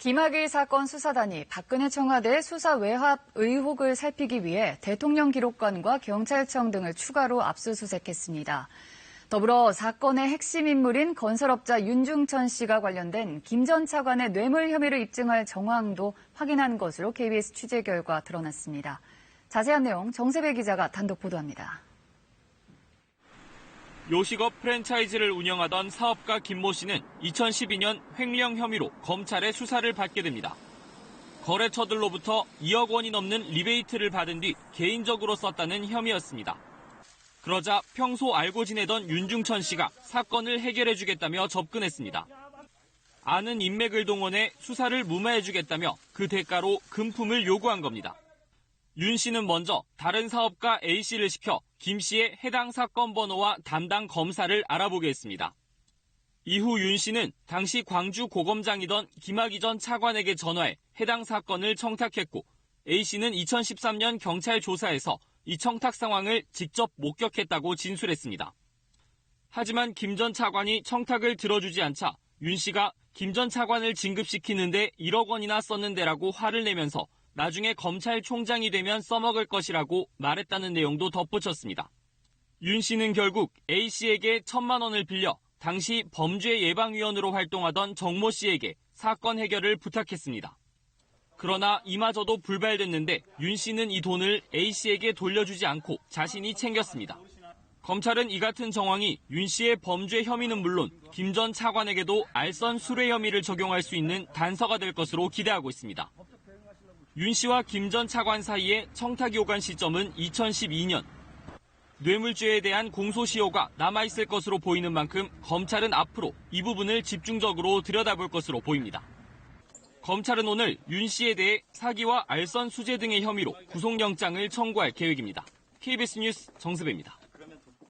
김학의 사건 수사단이 박근혜 청와대 수사 외압 의혹을 살피기 위해 대통령 기록관과 경찰청 등을 추가로 압수수색했습니다. 더불어 사건의 핵심 인물인 건설업자 윤중천 씨가 관련된 김 전 차관의 뇌물 혐의를 입증할 정황도 확인한 것으로 KBS 취재 결과 드러났습니다. 자세한 내용 정세배 기자가 단독 보도합니다. 요식업 프랜차이즈를 운영하던 사업가 김모 씨는 2012년 횡령 혐의로 검찰의 수사를 받게 됩니다. 거래처들로부터 2억 원이 넘는 리베이트를 받은 뒤 개인적으로 썼다는 혐의였습니다. 그러자 평소 알고 지내던 윤중천 씨가 사건을 해결해주겠다며 접근했습니다. 아는 인맥을 동원해 수사를 무마해주겠다며 그 대가로 금품을 요구한 겁니다. 윤 씨는 먼저 다른 사업가 A 씨를 시켜 김 씨의 해당 사건 번호와 담당 검사를 알아보게 했습니다. 이후 윤 씨는 당시 광주 고검장이던 김학의 전 차관에게 전화해 해당 사건을 청탁했고 A 씨는 2013년 경찰 조사에서 이 청탁 상황을 직접 목격했다고 진술했습니다. 하지만 김 전 차관이 청탁을 들어주지 않자 윤 씨가 김 전 차관을 진급시키는데 1억 원이나 썼는데라고 화를 내면서 나중에 검찰총장이 되면 써먹을 것이라고 말했다는 내용도 덧붙였습니다. 윤 씨는 결국 A 씨에게 1,000만 원을 빌려 당시 범죄예방위원으로 활동하던 정모 씨에게 사건 해결을 부탁했습니다. 그러나 이마저도 불발됐는데 윤 씨는 이 돈을 A 씨에게 돌려주지 않고 자신이 챙겼습니다. 검찰은 이 같은 정황이 윤 씨의 범죄 혐의는 물론 김 전 차관에게도 알선 수뢰 혐의를 적용할 수 있는 단서가 될 것으로 기대하고 있습니다. 윤 씨와 김 전 차관 사이의 청탁이 오간 시점은 2012년. 뇌물죄에 대한 공소시효가 남아있을 것으로 보이는 만큼 검찰은 앞으로 이 부분을 집중적으로 들여다볼 것으로 보입니다. 검찰은 오늘 윤 씨에 대해 사기와 알선 수재 등의 혐의로 구속영장을 청구할 계획입니다. KBS 뉴스 정세배입니다.